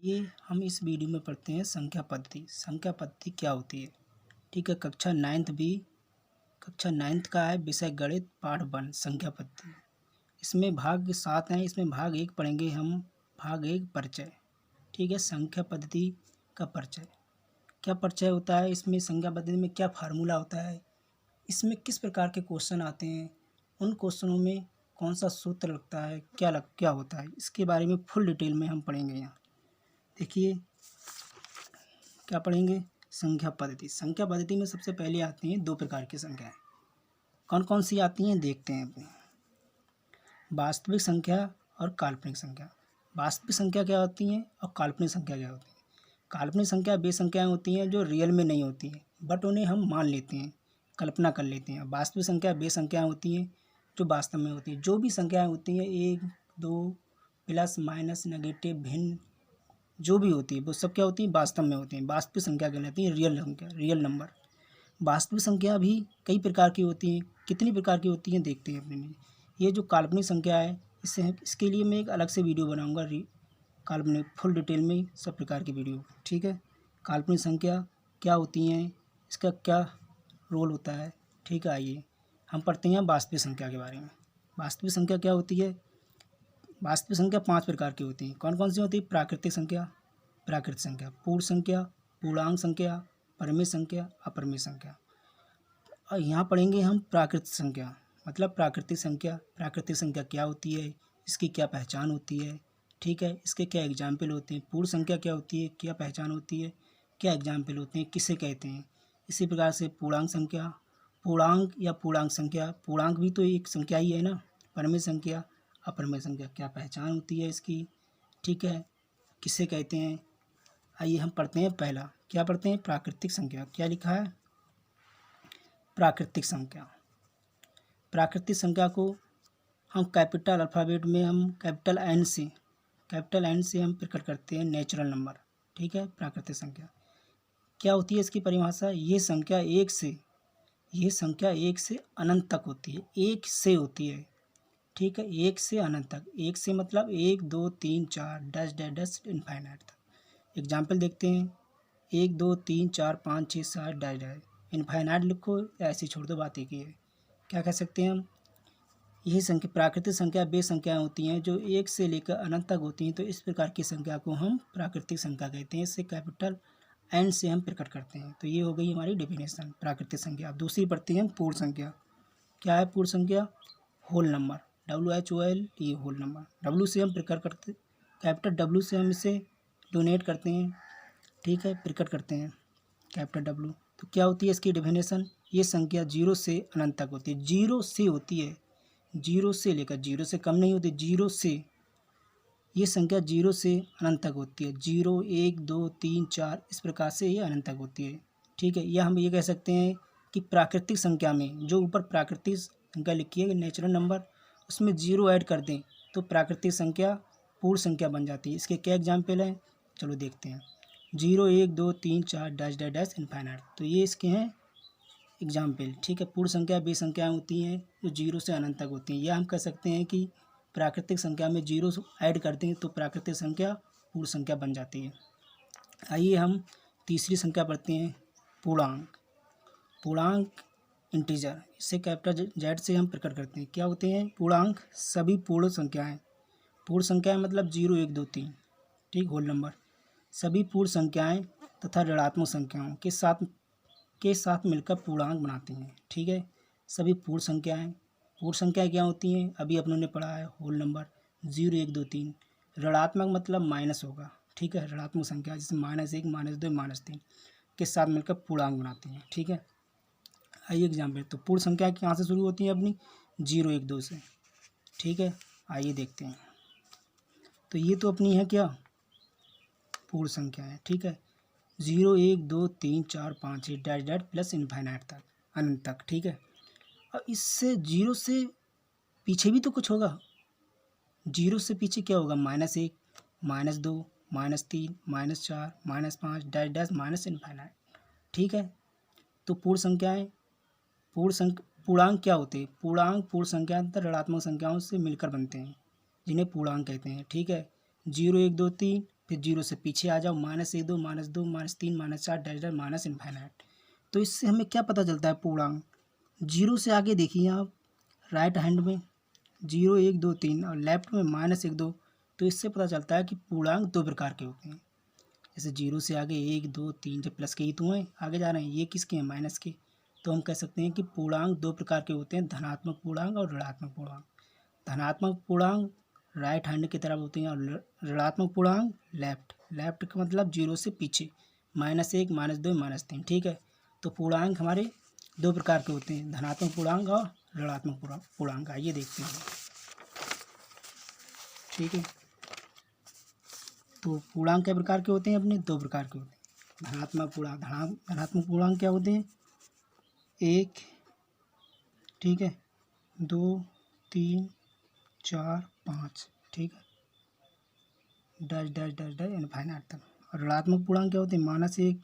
ये हम इस वीडियो में पढ़ते हैं संख्या पद्धति। संख्या पद्धति क्या होती है? ठीक है, कक्षा नाइन्थ का है विषय गणित पाठ 1 संख्या पद्धति। इसमें भाग 7 हैं। इसमें भाग 1 पढ़ेंगे हम। भाग 1 परिचय। ठीक है, संख्या पद्धति का परिचय। क्या परिचय होता है? इसमें संख्या पद्धति में क्या फार्मूला होता है? इसमें किस प्रकार के क्वेश्चन आते हैं? उन क्वेश्चनों में कौन सा सूत्र लगता है? क्या होता है? इसके बारे में फुल डिटेल में हम पढ़ेंगे यहाँ। देखिए क्या पढ़ेंगे? संख्या पद्धति। संख्या पद्धति में सबसे पहले आती हैं 2 प्रकार की संख्याएं। कौन कौन सी आती हैं देखते हैं अपने। वास्तविक संख्या और काल्पनिक संख्या। वास्तविक संख्या क्या होती हैं और काल्पनिक संख्या क्या होती है? काल्पनिक संख्या वे संख्याएं होती हैं जो रियल में नहीं होती हैं, बट उन्हें हम मान लेते हैं, कल्पना कर लेते हैं। वास्तविक संख्या वे संख्याएं होती हैं जो वास्तव में होती हैं। जो भी संख्याएं होती हैं 1, 2, प्लस माइनस नेगेटिव भिन्न जो भी होती है वो सब क्या होती है? वास्तव में होती हैं। वास्तविक संख्या कहलाती है रियल संख्या, रियल नंबर। वास्तविक संख्या भी कई प्रकार की होती हैं। कितनी प्रकार की होती हैं देखते हैं अपने में। ये जो काल्पनिक संख्या है इसके लिए मैं एक अलग से वीडियो बनाऊंगा। काल्पनिक फुल डिटेल में सब प्रकार की वीडियो। ठीक है, काल्पनिक संख्या क्या होती हैं, इसका क्या रोल होता है। ठीक है, आइए हम पढ़ते हैं वास्तविक संख्या के बारे में। वास्तविक संख्या क्या होती है? वास्तविक संख्या 5 प्रकार की होती हैं। कौन कौन सी होती है? प्राकृतिक संख्या, पूर्ण संख्या, पूर्णांक संख्या, परिमेय संख्या, अपरिमेय संख्या। और यहाँ पढ़ेंगे हम प्राकृतिक संख्या। मतलब प्राकृतिक संख्या। प्राकृतिक संख्या क्या होती है, इसकी क्या पहचान होती है। ठीक है, इसके क्या एग्जाम्पल होते हैं। पूर्ण संख्या क्या होती है, क्या पहचान होती है, क्या एग्जाम्पल होते हैं, किसे कहते हैं। इसी प्रकार से पूर्णांक संख्या, पूर्णांक या पूर्णांक संख्या, पूर्णांक भी तो एक संख्या ही है ना। परिमेय संख्या, अपरिमेय संख्या, क्या पहचान होती है इसकी। ठीक है, किसे कहते हैं। आइए हम पढ़ते हैं पहला। क्या पढ़ते हैं? प्राकृतिक संख्या। क्या लिखा है? प्राकृतिक संख्या। प्राकृतिक संख्या को हम कैपिटल अल्फ़ाबेट में हम कैपिटल एन से हम प्रकट करते हैं नेचुरल नंबर। ठीक है, प्राकृतिक संख्या क्या होती है इसकी परिभाषा? ये संख्या एक से अनंत तक होती है। एक से होती है। ठीक है, एक से अनंत तक। एक से मतलब 1, 2, 3, 4 डैश डैश डैश इनफाइनाइट तक। एग्जाम्पल देखते हैं। 1, 2, 3, 4, 5, 6, 7 डैश डैश इनफाइनाइट लिखो या ऐसे छोड़ दो, बात एक ही है। क्या कह सकते हैं हम? यही संख्या प्राकृतिक संख्या वे संख्याएं होती हैं जो 1 से लेकर अनंत तक होती हैं। तो इस प्रकार की संख्या को हम प्राकृतिक संख्या कहते हैं। इससे कैपिटल एन से हम प्रकट करते हैं। तो ये हो गई हमारी डेफिनेशन प्राकृतिक संख्या। अब दूसरी पढ़ते हैं हम पूर्ण संख्या। क्या है पूर्ण संख्या? Whole number. WHOL whole number. W से हम प्रकट करते, कैपिटल डब्ल्यू से हम इसे डोनेट करते हैं। ठीक है, प्रकट करते हैं कैपिटल डब्ल्यू। तो क्या होती है इसकी डेफिनेशन? ये संख्या 0 से अनंत तक होती है। 0 से होती है, 0 से लेकर, 0 से कम नहीं होती, 0 से। ये संख्या 0 से अनंत तक होती है। 0, 1, 2, 3, 4 इस प्रकार से ये अनंत तक होती है। ठीक है, या हम ये कह सकते हैं कि प्राकृतिक संख्या में जो ऊपर प्राकृतिक संख्या लिखी है नेचुरल नंबर, उसमें 0 ऐड कर दें तो प्राकृतिक संख्या पूर्ण संख्या बन जाती है। इसके क्या एग्जाम्पल हैं, चलो देखते हैं। 0, 1, 2, 3, 4 डैश डैश डैश इनफाइनाइट। तो ये इसके हैं एग्जाम्पल। ठीक है, पूर्ण संख्या वे संख्याएं होती हैं जो 0 से अनंत तक होती हैं। या हम कह सकते हैं कि प्राकृतिक संख्या में 0 ऐड कर दें तो प्राकृतिक संख्या पूर्ण संख्या बन जाती है। आइए हम तीसरी संख्या पढ़ते हैं, पूर्णांक। पूर्णांक इंटीजर, इसे कैपिटल जेड से हम प्रकट करते हैं। क्या होते हैं पूर्णांक? सभी पूर्ण संख्याएं। पूर्ण संख्याएं मतलब 0, 1, 2, 3। ठीक, होल नंबर। सभी पूर्ण संख्याएं तथा ऋणात्मक संख्याओं के साथ मिलकर पूर्णांक बनाते हैं। ठीक है, सभी पूर्ण संख्याएं क्या होती हैं? अभी अपनों ने पढ़ा है, होल नंबर। 0, 1, 2, 3। ऋणात्मक मतलब माइनस होगा। ठीक है, ऋणात्मक संख्या जैसे -1, -2, -3 के साथ मिलकर पूर्णांक बनाती हैं। ठीक है, आइए एग्जाम्पल। तो पूर्ण संख्या कहाँ से शुरू होती है अपनी? 0, 1, 2 से। ठीक है, आइए देखते हैं। तो ये तो अपनी है क्या, पूर्ण संख्या है। ठीक है, 0, 1, 2, 3, 4, 5, 6 डैश डैश प्लस इनफाइनाइट तक, अनंत तक। ठीक है, और इससे 0 से पीछे भी तो कुछ होगा। 0 से पीछे क्या होगा? -1, -2, -3, -4, -5 डैश डैश माइनस इनफाइनाइट। ठीक है, तो पूर्णांक क्या होते हैं? पूर्णांक पूर्ण संख्या तथा ऋणात्मक संख्याओं से मिलकर बनते हैं, जिन्हें पूर्णांक कहते हैं। ठीक है, 0, 1, 2, 3 फिर जीरो से पीछे आ जाओ, -1 2 -2 -3 -4 डैश डैश माइनस इनफाइनाइट। तो इससे हमें क्या पता चलता है पूर्णांक, जीरो से आगे देखिए आप राइट हैंड में 0 1 2 3 और लेफ्ट में -1 2, तो इससे पता चलता है कि पूर्णांक दो प्रकार के होते हैं। जैसे जीरो से आगे 1 2 3 जब प्लस के ही तो हैं आगे जा रहे हैं, ये किसके हैं माइनस के, तो हम कह सकते हैं कि पूर्णांक दो प्रकार के होते हैं, धनात्मक पूर्णांक और ऋणात्मक पूर्णांक। धनात्मक पूर्णांक राइट हैंड की तरफ होते हैं और ऋणात्मक पूर्णांक लेफ्ट का मतलब जीरो से पीछे -1 -2 -3। ठीक है, तो पूर्णांक हमारे दो प्रकार के होते हैं, धनात्मक पूर्णांक और ऋणात्मक पूर्णांक। आइए देखते हैं। ठीक है, तो पूर्णांक क्या प्रकार के होते हैं, अपने दो प्रकार के होते हैं। धनात्मक पूर्णांक क्या होते हैं, 1, ठीक है, 2 3 4 5, ठीक है, dash dash dash dash infinite तक। और ऋणात्मक पूर्णांक क्या होते हैं, -1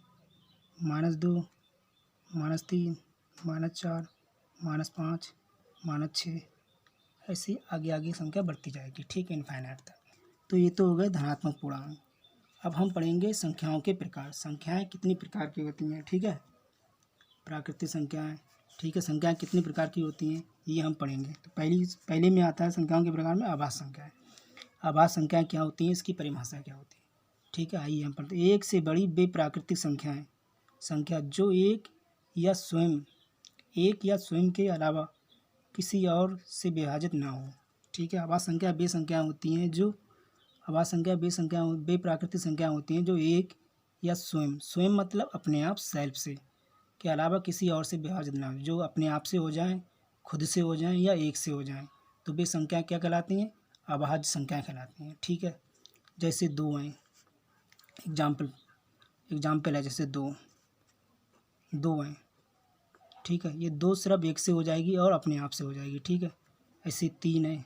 -2 -3 -4 -5 -6, ऐसे आगे आगे संख्या बढ़ती जाएगी। ठीक है, इनफाइनाइट तक। तो ये तो हो गए धनात्मक पूर्णांक। अब हम पढ़ेंगे संख्याओं के प्रकार। संख्याएं कितनी प्रकार की होती हैं, ठीक है, प्राकृतिक संख्याएं, ठीक है, संख्याएं कितनी प्रकार की होती हैं ये हम पढ़ेंगे। तो पहले में आता है संख्याओं के प्रकार में आभास संख्याएं। आभास संख्याएं क्या होती हैं, इसकी परिभाषा क्या होती है। ठीक है, आइए हम पढ़ते हैं। एक से बड़ी वे प्राकृतिक संख्याएं, संख्या जो एक या स्वयं के अलावा किसी और से विभाजित ना हो। ठीक है, आभास संख्या वे संख्याएं होती हैं जो वे प्राकृतिक संख्याएं होती हैं जो एक या स्वयं मतलब अपने आप सेल्फ से के अलावा किसी और से विभाजित ना हो, जो अपने आप से हो जाएं, खुद से हो जाएं या एक से हो जाएं, तो वे संख्याएं क्या कहलाती हैं, अभाज्य संख्याएं कहलाती हैं। ठीक है, जैसे दो हैं, एग्जाम्पल है, जैसे दो हैं, ठीक है, ये दो सिर्फ एक से हो जाएगी और अपने आप से हो जाएगी। ठीक है, ऐसे तीन है,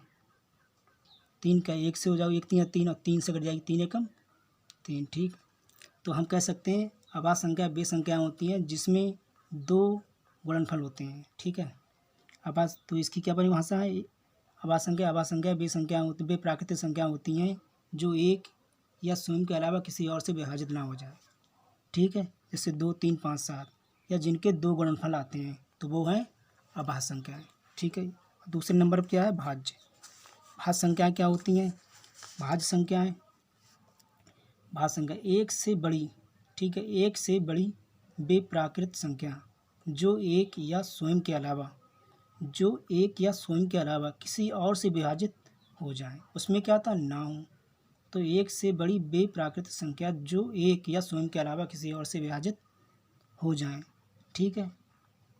तीन का एक से हो जाएगी, एक तीन तीन और तीन से कट जाएगी, 3 एकम 3। ठीक, तो हम कह सकते हैं आभास संख्या वे संख्याएं होती हैं जिसमें दो गुणनफल होते हैं। ठीक है, आभास, तो इसकी क्या परिभाषा है, आभास संख्या वे संख्याएं होती, वे प्राकृतिक संख्या होती हैं जो एक या स्वयं के अलावा किसी और से विभाजित ना हो जाए। ठीक है, जैसे 2 3 5 7, या जिनके दो गुणनफल आते हैं तो वो हैं आभास संख्याएं। ठीक है, दूसरे नंबर पर क्या है, भाज्य संख्याएं क्या होती हैं, भाज्य संख्या एक से बड़ी, ठीक है, एक से बड़ी वे प्राकृत संख्या जो एक या स्वयं के अलावा किसी और से विभाजित हो जाए, उसमें क्या था, ना हो। तो एक से बड़ी वे प्राकृत संख्या जो एक या स्वयं के अलावा किसी और से विभाजित हो जाएं। ठीक है,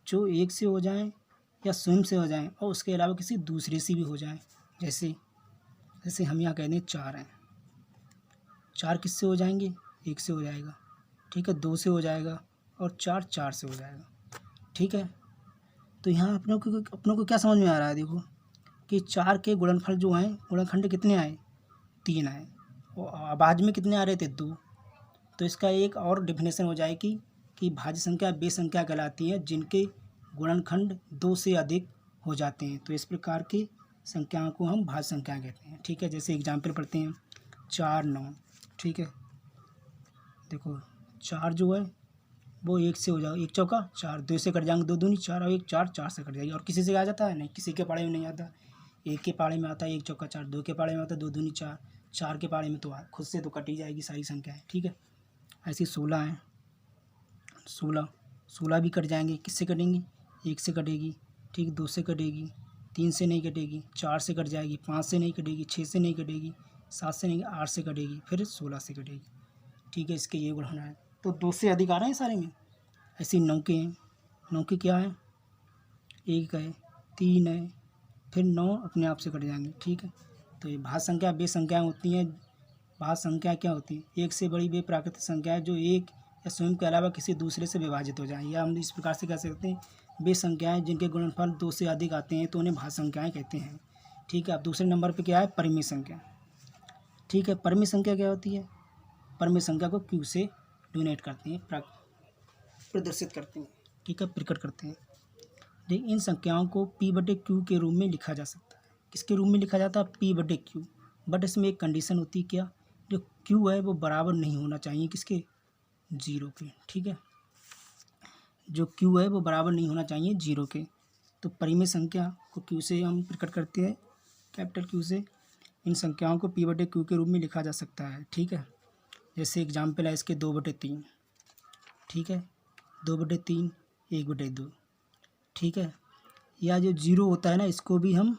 जो एक से हो जाएं या स्वयं से हो जाएं और उसके अलावा किसी दूसरे से भी हो जाएं। जैसे हम यहाँ कहते हैं 4 हैं, 4 किससे हो जाएंगे, एक से हो जाएगा। ठीक है, 2 से हो जाएगा और 4 से हो जाएगा। ठीक है, तो यहाँ अपनों को क्या समझ में आ रहा है, देखो कि 4 के गुणनफल जो हैं, गुणनखंड कितने आए, 3 आए, और अभाज्य में कितने आ रहे थे, 2। तो इसका एक और डेफिनेशन हो जाएगी कि भाज्य संख्या वे संख्या कहलाती है जिनके गुणनखंड 2 से अधिक हो जाते हैं। तो इस प्रकार की संख्याओं को हम भाज्य संख्या कहते हैं। ठीक है, जैसे एग्जाम्पल पढ़ते हैं, 4 9। ठीक है, देखो 4 जो है वो एक से हो जाएगा, 1 चौका 4, 2 से कट जाएंगे, 2 दूनी 4 और 1 4, 4 से कट जाएगी। और किसी से आ जाता है, नहीं, किसी के पाड़े में नहीं आता। 1 के पाड़े में आता है 1 चौका 4, 2 के पाड़े में आता है 2 दूनी 4, 4 के पाड़े में तो खुद से तो कट ही जाएगी सारी संख्याएं। ठीक है, ऐसी 16 हैं, 16 भी कट जाएंगे, किससे कटेंगी, 1 से कटेगी, ठीक, 2 से कटेगी, 3 से नहीं कटेगी, 4 से कट जाएगी, 5 से नहीं कटेगी, 6 से नहीं कटेगी, 7 से नहीं, 8 से कटेगी, फिर 16 से कटेगी। ठीक है, इसके ये गुण है, तो 2 से अधिक आ रहे हैं सारे में। ऐसे 9 के हैं, 9 के क्या है, 1 है, 3 है, फिर 9 अपने आप से कट जाएंगे। ठीक है, तो ये भाज्य संख्या वे संख्याएं होती हैं। भाज्य संख्या क्या होती है, एक से बड़ी वे प्राकृतिक संख्या है जो एक या स्वयं के अलावा किसी दूसरे से विभाजित हो जाए, या हम इस प्रकार से कह सकते हैं वे संख्याएं जिनके गुणनफल 2 से अधिक आते हैं तो उन्हें भाज्य संख्याएं कहते हैं। ठीक है, अब दूसरे नंबर पे क्या है, परिमेय संख्या। ठीक है, परिमेय संख्या क्या होती है, परिमेय संख्या को क्यू से डोनेट करते हैं, प्रदर्शित करते हैं। ठीक है, प्रकट करते हैं। लेकिन इन संख्याओं को P/Q के रूप में लिखा जा सकता है। किसके रूप में लिखा जाता है, P/Q, बट इसमें एक कंडीशन होती है, क्या, जो क्यू है वो बराबर नहीं होना चाहिए किसके, जीरो के, ठीक है। जो क्यू है वो बराबर नहीं होना चाहिए जीरो के। तो परिमेय संख्या को क्यू से हम प्रकट करते हैं, कैपिटल क्यू से। इन संख्याओं को p/q के रूप में लिखा जा सकता है, ठीक है। जैसे एग्जाम्पल है इसके 2/3, ठीक है, 2/3, 1/2, ठीक है। या जो जीरो होता है ना, इसको भी हम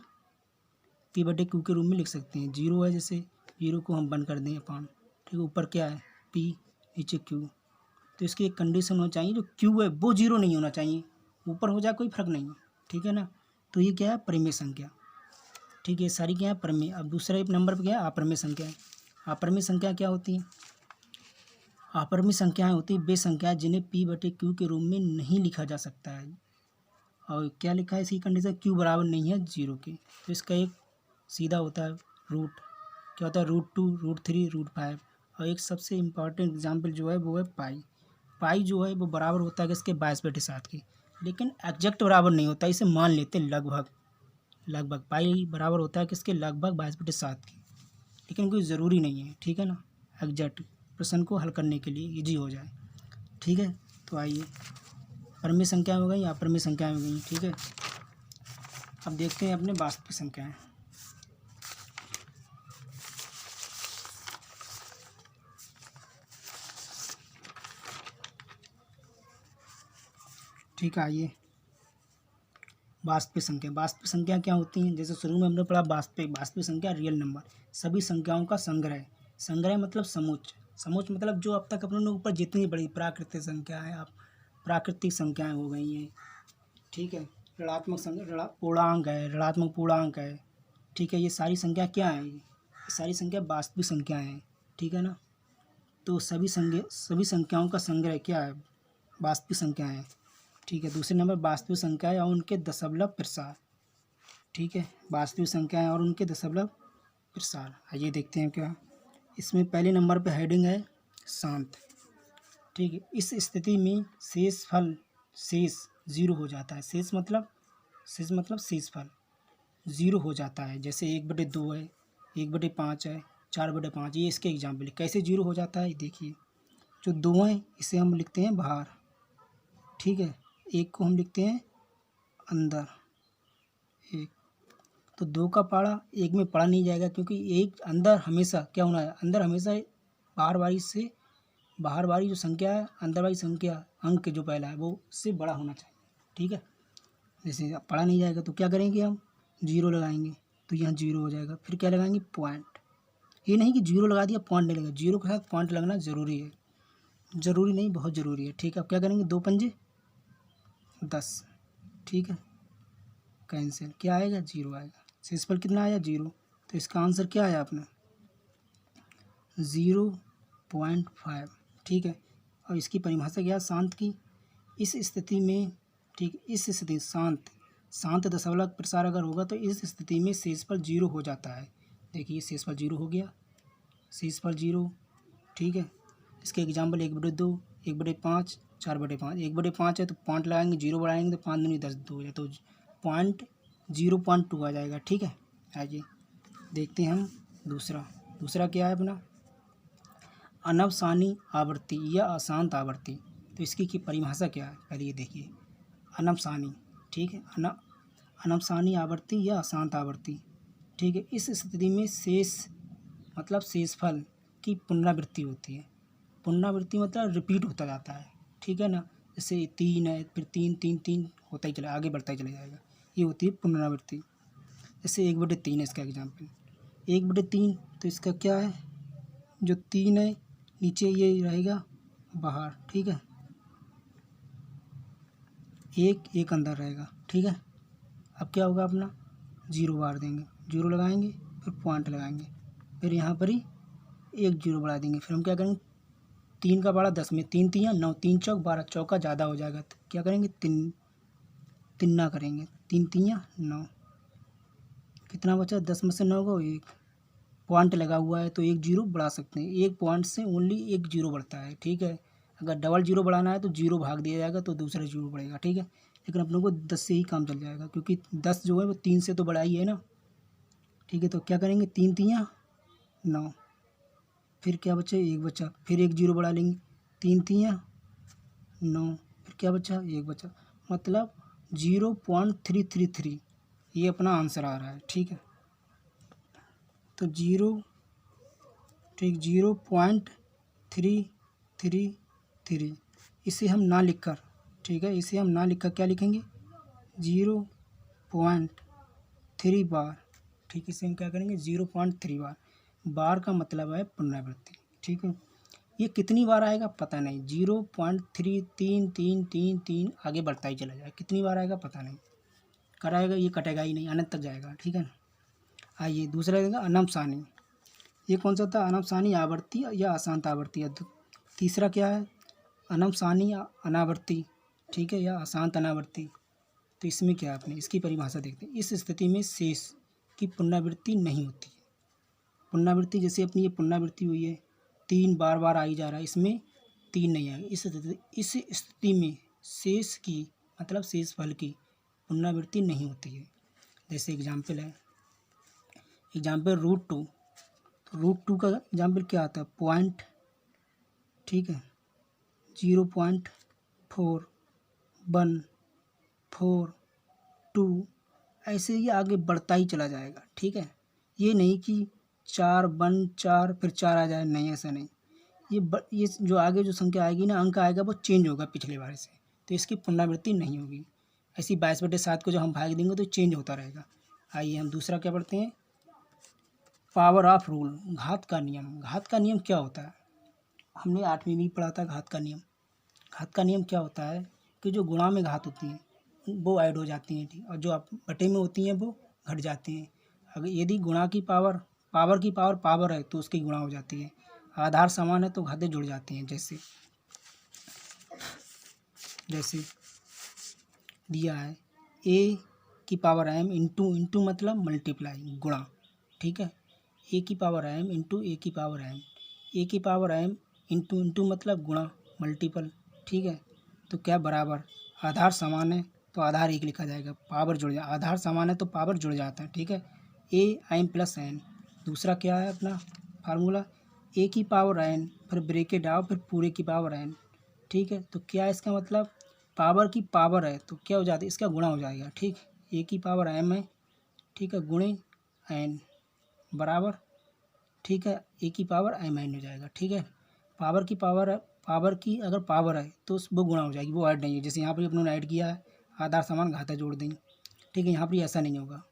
p/q के रूप में लिख सकते हैं। जीरो है, जैसे जीरो को हम बंद कर दें अपान, ठीक है, ऊपर क्या है p, नीचे q। तो इसकी एक कंडीशन होना चाहिए, जो q है वो जीरो नहीं होना चाहिए, ऊपर हो जाए कोई फर्क नहीं है, ठीक है ना। तो ये क्या है, परिमेय संख्या, ठीक है। सारी क्या है, परिमेय। अब दूसरा एक नंबर पर क्या है, अपरिमेय संख्या है। अपरिमेय संख्या क्या होती है, अपरिमेय संख्याएं होती है वे संख्याएं जिन्हें p/q के रूप में नहीं लिखा जा सकता है। और क्या लिखा है इसकी कंडीशन, q बराबर नहीं है जीरो के। तो इसका एक सीधा होता है रूट, क्या होता है, √2, √3, √5। और एक सबसे इम्पॉर्टेंट एग्जाम्पल जो है वो है पाई। पाई जो है वो बराबर होता है किसके, 22/7 के। लेकिन एग्जैक्ट बराबर नहीं होता, इसे मान लेते हैं लगभग। लगभग पाई बराबर होता है किसके, लगभग 22/7 के। लेकिन कोई ज़रूरी नहीं है, ठीक है ना, एग्जैक्ट प्रश्न को हल करने के लिए ईजी हो जाए, ठीक है। तो आइए, परिमेय संख्याएं हो गई, अपरिमेय संख्याएं हो गई, ठीक है। अब देखते हैं अपने वास्तविक संख्याएं। ठीक है, आइए, वास्तविक संख्या। वास्तविक संख्या क्या होती हैं, जैसे शुरू में हमने पढ़ा वास्तविक। वास्तविक संख्या रियल नंबर, सभी संख्याओं का संग्रह। संग्रह मतलब समोच्च। समोच्च मतलब जो अब तक अपने ने ऊपर जितनी बड़ी प्राकृतिक संख्या है, आप प्राकृतिक संख्याएं हो गई हैं, ठीक है। ऋणात्मक पूर्णांक है, ऋणात्मक पूर्णांक है, ठीक है। ये सारी संख्या क्या है, ये सारी संख्या वास्तविक संख्या है, ठीक है ना। तो सभी संख्याओं का संग्रह क्या है, वास्तविक संख्या है, ठीक है। दूसरे नंबर वास्तविक संख्याएं और उनके दशमलव प्रसार, ठीक है। वास्तविक संख्याएं और उनके दशमलव प्रसार, आइए देखते हैं क्या। इसमें पहले नंबर पे हेडिंग है शांत, ठीक है। इस स्थिति में शेष जीरो हो जाता है। शेष मतलब शेषफल ज़ीरो हो जाता है। जैसे 1/2 है, 1/5 है, 4/5, ये इसके एग्जाम्पल है। कैसे जीरो हो जाता है देखिए, जो दो हैं इसे हम लिखते हैं बाहर, ठीक है, एक को हम लिखते हैं अंदर, एक। तो दो का पाड़ा एक में पढ़ा नहीं जाएगा, क्योंकि एक अंदर हमेशा क्या होना है, अंदर हमेशा बाहर वाली जो संख्या है, अंदर वाली संख्या अंक जो पहला है वो उससे बड़ा होना चाहिए, ठीक है। जैसे अब पढ़ा नहीं जाएगा तो क्या करेंगे, हम जीरो लगाएंगे, तो यहाँ जीरो हो जाएगा। फिर क्या लगाएंगे, पॉइंट। ये नहीं कि जीरो लगा दिया पॉइंट नहीं लगेगा, जीरो के साथ पॉइंट लगना ज़रूरी है, ज़रूरी नहीं बहुत ज़रूरी है, ठीक है। अब क्या करेंगे, 2×5 = 10, ठीक है, कैंसिल, क्या आएगा, जीरो आएगा। शेषफल कितना आया, जीरो। तो इसका आंसर क्या आया अपना, 0.5, ठीक है। और इसकी परिभाषा क्या है, शांत की। इस स्थिति में, ठीक, इस स्थिति शांत दशमलव प्रसार अगर होगा तो इस स्थिति में शेषफल जीरो हो जाता है। देखिए शेषफल जीरो हो गया, शेषफल जीरो, ठीक है। इसके एग्जाम्पल 1/2, 1/5, 4/5। 1/5 है तो पॉइंट लगाएंगे, जीरो बढ़ाएंगे तो 5 दूनी 10, 2 हो जाए तो 0.2 आ जाएगा, ठीक है। आइए देखते हैं हम दूसरा क्या है अपना, अनवसानी आवृत्ति या अशांत आवृत्ति। तो इसकी की परिभाषा क्या है, पहले ये देखिए, अनवसानी, ठीक है, अनवसानी आवृत्ति या अशांत आवृत्ति, ठीक है। इस स्थिति में शेषफल की पुनरावृत्ति होती है। पुनरावृत्ति मतलब रिपीट होता जाता है, ठीक है ना। जैसे 3 है, फिर 3 3 3 होता ही चला, आगे बढ़ता ही चला जाएगा, ये होती है पुनरावृत्ति। जैसे 1/3 है इसका एग्जाम्पल, 1/3, तो इसका क्या है, जो 3 है नीचे ये रहेगा बाहर, ठीक है, एक अंदर रहेगा, ठीक है। अब क्या होगा अपना, जीरो बार देंगे, जीरो लगाएंगे, फिर पॉइंट लगाएंगे, फिर यहाँ पर ही एक जीरो बढ़ा देंगे। फिर हम क्या करेंगे, 3 का पारा 10 में 3 3 9, 3 चौक 12, चौका ज़्यादा हो जाएगा तो क्या करेंगे, तिन्ना करेंगे, 3 3 9, कितना बचा, 10 में से 9 को एक पॉइंट लगा हुआ है तो एक जीरो बढ़ा सकते हैं। एक पॉइंट से ओनली एक जीरो बढ़ता है, ठीक है। अगर डबल जीरो बढ़ाना है तो जीरो भाग दिया जाएगा तो दूसरा जीरो बढ़ेगा, ठीक है। लेकिन अपने को 10 से ही काम चल जाएगा, क्योंकि 10 जो है वो 3 से तो बड़ा ही है ना, ठीक है। तो क्या करेंगे, 3 3 9, फिर क्या बचा, एक बचा, फिर एक जीरो बढ़ा लेंगे, 3 तियाँ 9, फिर क्या बचा, एक बचा, मतलब 0.333 ये अपना आंसर आ रहा है। ठीक है, तो 0.333 इसे हम ना लिखकर, ठीक है, इसे हम ना लिखकर क्या लिखेंगे, 0.3 बार। ठीक, इसे हम क्या करेंगे, 0.3 बार। बार का मतलब है पुनरावृत्ति। ठीक है, ये कितनी बार आएगा पता नहीं, 0.33333 आगे बढ़ता ही चला जाए, कितनी बार आएगा पता नहीं, कराएगा ये कटेगा ही नहीं, अनंत तक जाएगा। ठीक है, आइए दूसरा देगा अनंत सारणी। ये कौन सा था, अनंत सारणी आवर्ती या अशांत आवर्ती है। तीसरा क्या है, अनंत सारणी अनावर्ती, ठीक है, या अशांत अनावर्ती। तो इसमें क्या है, अपने इसकी परिभाषा देखते हैं। इस स्थिति में शेष की पुनरावृत्ति नहीं होती है। पुनरावृत्ति जैसे अपनी ये पुनरावृत्ति हुई है, 3 बार बार आई जा रहा है, इसमें 3 नहीं आएगा। इस स्थिति में शेष की मतलब शेष फल की पुनरावृत्ति नहीं होती है। जैसे एग्जाम्पल है, एग्जाम्पल √2। तो √2 का एग्जाम्पल क्या आता है, पॉइंट, ठीक है, 0.4142 ऐसे ही आगे बढ़ता ही चला जाएगा। ठीक है, ये नहीं कि 4 1 4 फिर 4 आ जाए, नहीं, ऐसा नहीं। ये जो आगे जो संख्या आएगी ना, अंक आएगा, वो चेंज होगा पिछले बार से, तो इसकी पुनरावृत्ति नहीं होगी। ऐसी 22/7 को जब हम भाग देंगे तो चेंज होता रहेगा। आइए हम दूसरा क्या पढ़ते हैं, पावर ऑफ रूल, घात का नियम। घात का नियम क्या होता है, हमने 8वीं में पढ़ा था घात का नियम। घात का नियम क्या होता है कि जो गुणा में घात होती हैं वो ऐड हो जाती हैं, ठीक, और जो आप बटे में होती हैं वो घट जाती हैं। अगर यदि गुणा की पावर की पावर है तो उसकी गुणा हो जाती है। आधार समान है तो घातें जुड़ जाती हैं। जैसे दिया है a की पावर m इंटू मतलब मल्टीप्लाई, गुणा। ठीक है, a की पावर m इंटू a की पावर m, a की पावर m इंटू मतलब गुणा, मल्टीपल। ठीक है, तो क्या बराबर, आधार समान है तो आधार 1 लिखा जाएगा, पावर जुड़ जाए, आधार समान है तो पावर जुड़ जाता है। ठीक है, a m प्लस n। दूसरा क्या है अपना फार्मूला, a की पावर n, फिर ब्रैकेट आओ, फिर पूरे की पावर n। ठीक है, तो क्या इसका मतलब, पावर की पावर है तो क्या हो जाता है, इसका गुणा हो जाएगा। ठीक, a की पावर m है, ठीक है, गुणे n बराबर, ठीक है, a की पावर m n हो जाएगा। ठीक है, पावर की पावर है, पावर की अगर पावर है तो वो गुणा हो जाएगी, वो ऐड नहीं है। जैसे यहाँ पर अपने ने ऐड किया है, आधार समान घाता जोड़ देंगे। ठीक है, यहाँ पर ऐसा नहीं होगा,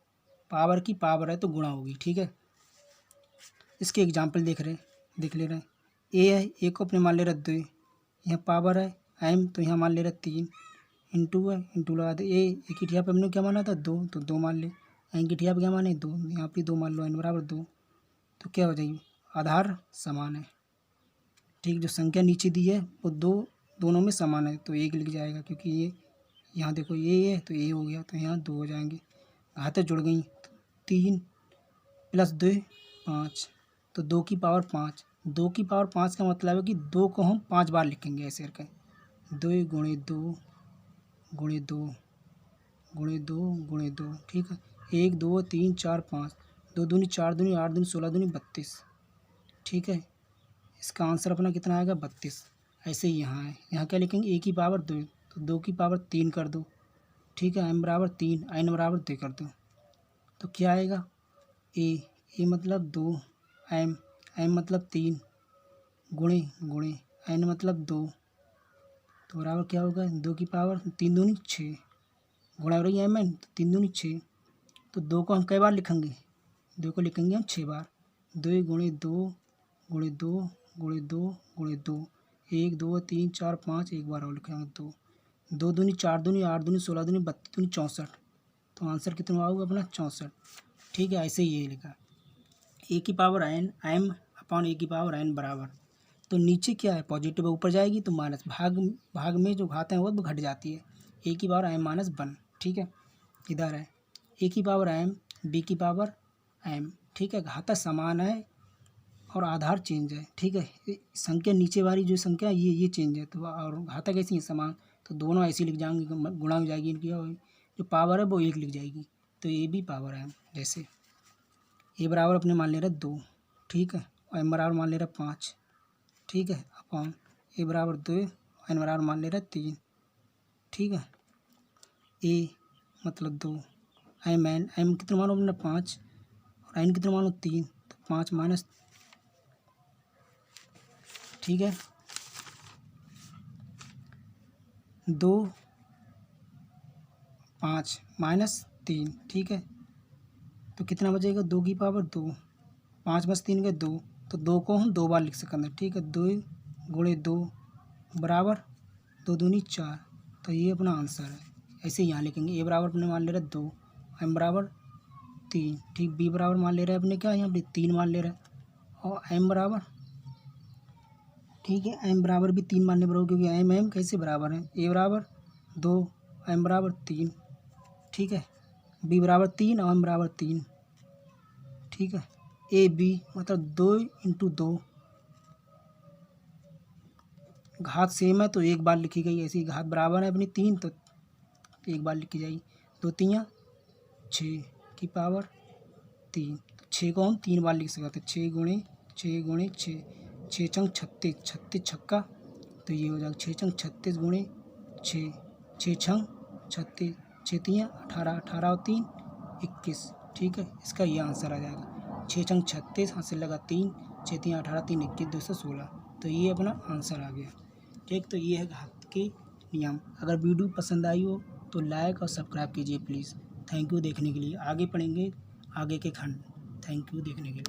पावर की पावर है तो गुणा होगी। ठीक है, इसके एग्जाम्पल देख ले रहे हैं। ए है, ए को अपने मान ले रहे 2, यहाँ पावर है m तो यहाँ मान ले रहे 3, इंटू है, इंटू लगा दे, ए की ठिया पे हमने क्या माना था 2, तो 2 मान ले, एन की ठिया पे क्या माने 2, यहाँ पे 2 मान लो, n बराबर 2, तो क्या हो जाएगी, आधार समान है। ठीक, जो संख्या नीचे दी है वो दोनों में समान है तो 1 लिख जाएगा, क्योंकि ये यहाँ देखो ये है तो ये हो गया, तो यहाँ 2 हो जाएंगे, घातें जुड़ गई, 3 + 2 5, तो 2 की पावर 5। 2 की पावर 5 का मतलब है कि 2 को हम 5 बार लिखेंगे ऐसे करके, 2 गुणे 2 गुणे 2 गुणे 2 गुणे 2। ठीक है, 1 2 3 4 5, 2 दूनी 4 दूनी 8 दूनी 16 दूनी 32। ठीक है, इसका आंसर अपना कितना आएगा, 32। ऐसे ही यहाँ है, यहाँ क्या लिखेंगे, a की पावर 2, तो 2 की पावर 3 कर दो। ठीक है, m बराबर 3, n बराबर 2 कर दो, तो क्या आएगा, a मतलब 2, m मतलब 3, गुणे गुणे n मतलब 2, तो बराबर क्या होगा, 2 की पावर 3 दूनी 6, गुणा हो रही है mn, तो 3 दूनी 6, तो 2 को हम कई बार लिखेंगे, 2 को लिखेंगे हम 6 बार, 2 गुणे 2 गुणे 2 गुणे 2 गुणे 2, 1 2 3 4 5, एक बार और लिखेंगे 2, 2 दूनी 4 दूनी 8 दूनी 16 दूनी 32 दूनी 64, तो आंसर कितना आऊगा अपना 64। ठीक है, ऐसे ही ये लिखा, a की power n m upon a की पावर n बराबर, तो नीचे क्या है, पॉजिटिव ऊपर जाएगी तो माइनस, भाग में जो घात है वो घट जाती है, a की पावर m - 1। ठीक है, इधर है a की पावर m b की पावर m। ठीक है, घाता समान है और आधार चेंज है। ठीक है, संख्या नीचे वाली जो संख्या ये चेंज है, तो और घाता कैसी है, समान, तो दोनों ऐसे लिख जाएंगे, गुणा हो जाएगी इनकी, और जो पावर है वो 1 लिख जाएगी, तो ये भी पावर है। जैसे a बराबर अपने मान ले रहे 2, ठीक है, और एम बराबर मान ले रहा 5, ठीक है, अपॉन ए बराबर 2 और एन बराबर मान ले रहा 3, ठीक है। ए मतलब 2, एम कितना मानो अपना 5 और एन कितना मानो 3, तो 5 माइनस, ठीक है, 2 5 माइनस 3, ठीक है, तो कितना बचेगा 2 की पावर 2, 5 + 3 के 2, तो 2 को हम 2 बार लिख सकते हैं, ठीक है। 2 × 2 बराबर 2 दूनी 4, तो ये अपना आंसर है। ऐसे यहाँ लिखेंगे। ए बराबर अपने मान ले रहा है 2, एम बराबर 3, ठीक। बी बराबर मान ले रहा है अपने क्या, यहाँ पे 3 मान ले रहा है, और एम बराबर, ठीक है, एम बराबर भी 3 मानने बराबर, क्योंकि एम कैसे बराबर है। ए बराबर 2, एम बराबर 3, ठीक है। बी बराबर 3 और एम बराबर 3, ठीक है। ए बी मतलब 2 × 2, घात सेम है तो एक बार लिखी गई, ऐसी घात बराबर है अपनी 3 तो एक बार लिखी जाएगी। 2 × 3 = 6 की पावर 3, तो 6 को हम 3 बार लिख सकते हैं। 6 × 6 × 6, 6 × 36, 36 छक्का, तो ये हो जाएगा 6 × 36 × 6, 6 × 36, 6 × 3 = 18, 18 और 3 = 21, ठीक है। इसका ये आंसर आ जाएगा 6 × 36, हाथ से लगा 3, 6 × 3 = 18, 3 = 21, 216, तो ये अपना आंसर आ गया, ठीक। तो ये है घात के नियम। अगर वीडियो पसंद आई हो तो लाइक और सब्सक्राइब कीजिए प्लीज़। थैंक यू देखने के लिए। आगे पढ़ेंगे आगे के खंड। थैंक यू देखने के लिए।